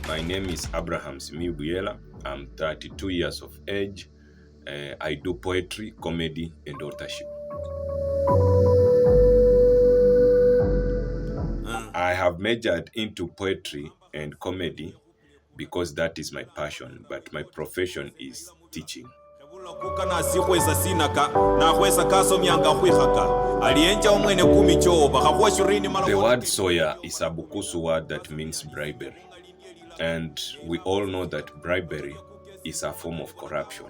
My name is Abraham Simibuela. I'm 32 years of age. I do poetry, comedy, and authorship. I have majored into poetry and comedy because that is my passion, but my profession is teaching. The word SOYA is a Bukusu word that means bribery. And we all know that bribery is a form of corruption.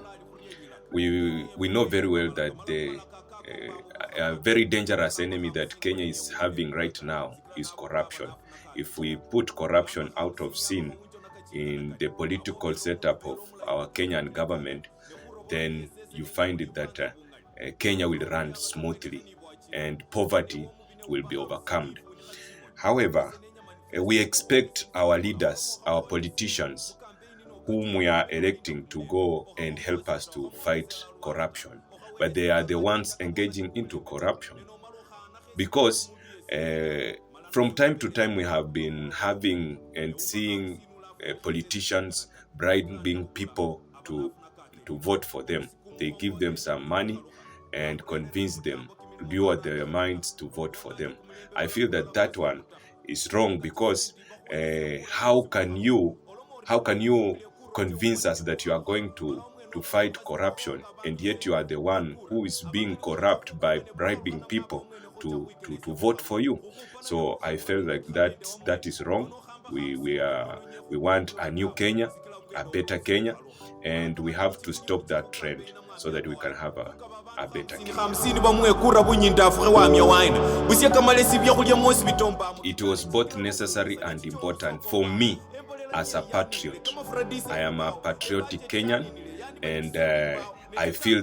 We know very well that a very dangerous enemy that Kenya is having right now is corruption. If we put corruption out of scene in the political setup of our Kenyan government, then you find it that Kenya will run smoothly and poverty will be overcome. However, we expect our leaders, our politicians, whom we are electing to go and help us to fight corruption, but they are the ones engaging into corruption because from time to time we have been having and seeing politicians bribing people to vote for them. They give them some money and convince them, lure their minds to vote for them. I feel that that one is wrong because how can you convince us that you are going to fight corruption and yet you are the one who is being corrupt by bribing people to vote for you? So I felt like that is wrong. We want a new Kenya, a better Kenya, and we have to stop that trend so that we can have a better Kenya. It was both necessary and important for me as a patriot. I am a patriotic Kenyan, and I feel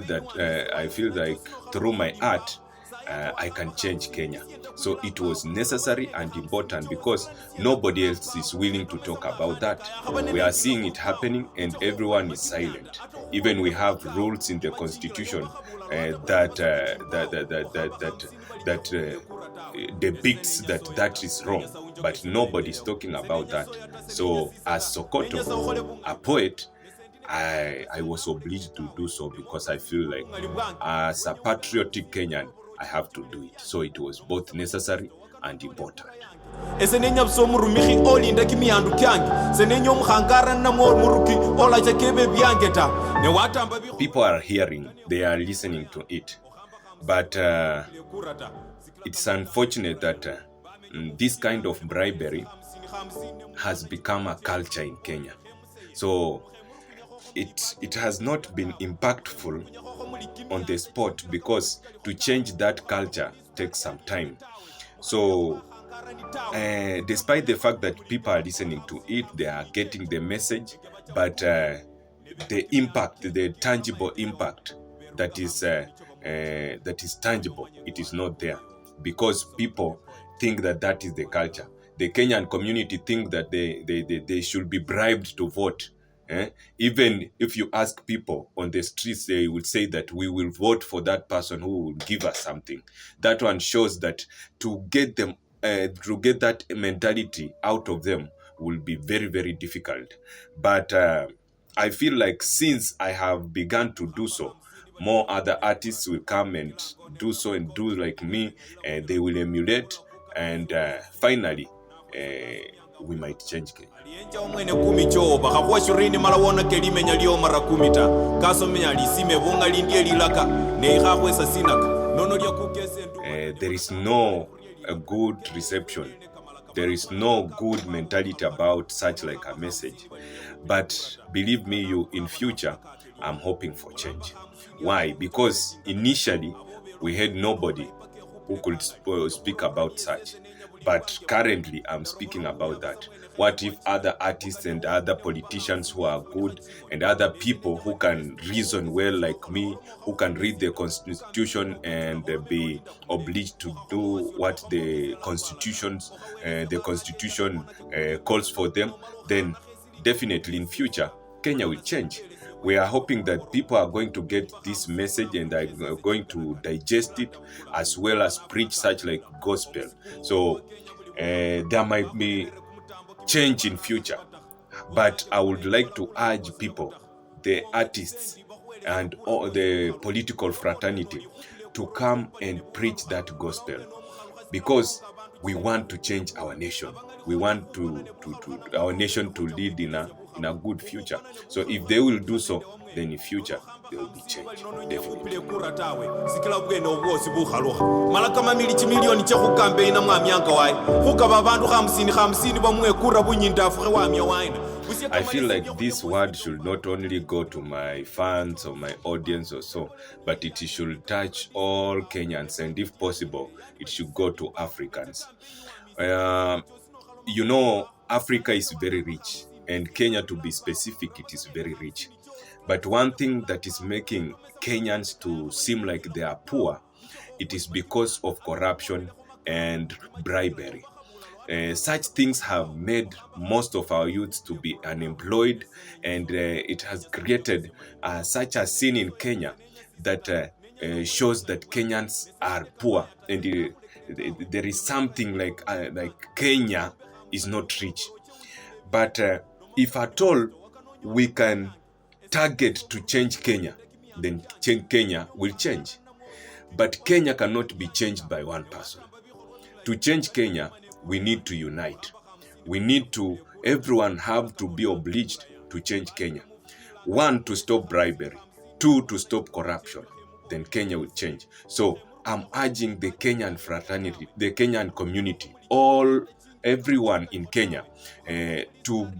like through my art I can change Kenya. So it was necessary and important because nobody else is willing to talk about that. We are seeing it happening and everyone is silent. Even we have rules in the constitution that depicts that is wrong, but nobody is talking about that. So as Sokoto, a poet, I was obliged to do so because I feel like as a patriotic Kenyan, I have to do it. So it was both necessary and important. People are hearing, they are listening to it. But it's unfortunate that this kind of bribery has become a culture in Kenya. So it has not been impactful on the spot because to change that culture takes some time. So despite the fact that people are listening to it, they are getting the message, but the impact, the tangible impact that is tangible, it is not there because people think that is the culture. The Kenyan community think that they should be bribed to vote. Even if you ask people on the streets, they will say that we will vote for that person who will give us something. That one shows that to get them, to get that mentality out of them will be very, very difficult. But I feel like since I have begun to do so, more other artists will come and do so and do like me, and they will emulate, and finally we might change Kenya. There is no good reception. There is no good mentality about such like a message. But believe me, in future, I'm hoping for change. Why? Because initially we had nobody who could speak about such. But currently, I'm speaking about that. What if other artists and other politicians who are good and other people who can reason well like me, who can read the constitution and be obliged to do what the constitution calls for them, then definitely in future, Kenya will change. We are hoping that people are going to get this message and are going to digest it as well as preach such like gospel. So there might be change in future. But I would like to urge people, the artists and all the political fraternity, to come and preach that gospel, because we want to change our nation. We want to our nation to lead in a good future. So if they will do so, then in future there will be change, definitely. I feel like this word should not only go to my fans or my audience or so, but it should touch all Kenyans, and if possible, it should go to Africans. You know, Africa is very rich, and Kenya, to be specific, it is very rich. But one thing that is making Kenyans to seem like they are poor, it is because of corruption and bribery. Such things have made most of our youths to be unemployed, and it has created such a scene in Kenya that shows that Kenyans are poor, and there is something like Kenya is not rich. But if at all we can target to change Kenya, then Kenya will change. But Kenya cannot be changed by one person. To change Kenya, we need to unite. We need to, everyone have to be obliged to change Kenya. 1, to stop bribery. 2, to stop corruption. Then Kenya will change. So I'm urging the Kenyan fraternity, the Kenyan community, everyone in Kenya to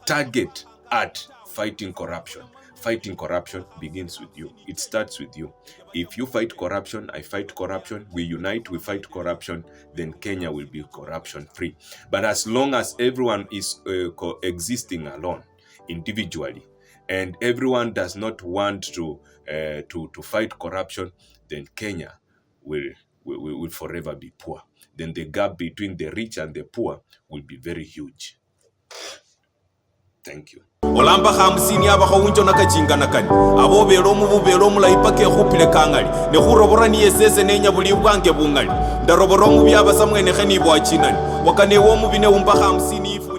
target at fighting corruption. Fighting corruption begins with you. It starts with you. If you fight corruption, I fight corruption, we unite, we fight corruption, then Kenya will be corruption free. But as long as everyone is coexisting alone, individually, and everyone does not want to fight corruption, then Kenya will forever be poor. Then the gap between the rich and the poor will be very huge. Thank you. Olamba 50 abaho winjo nakajingana kani abo beromu bubero mulaipake khupile kangali ne khurobora ni yesese nenya buli bwange bungali ndarobora mu byaba samwene khani bwa chinani wakane wo mu bine umba 50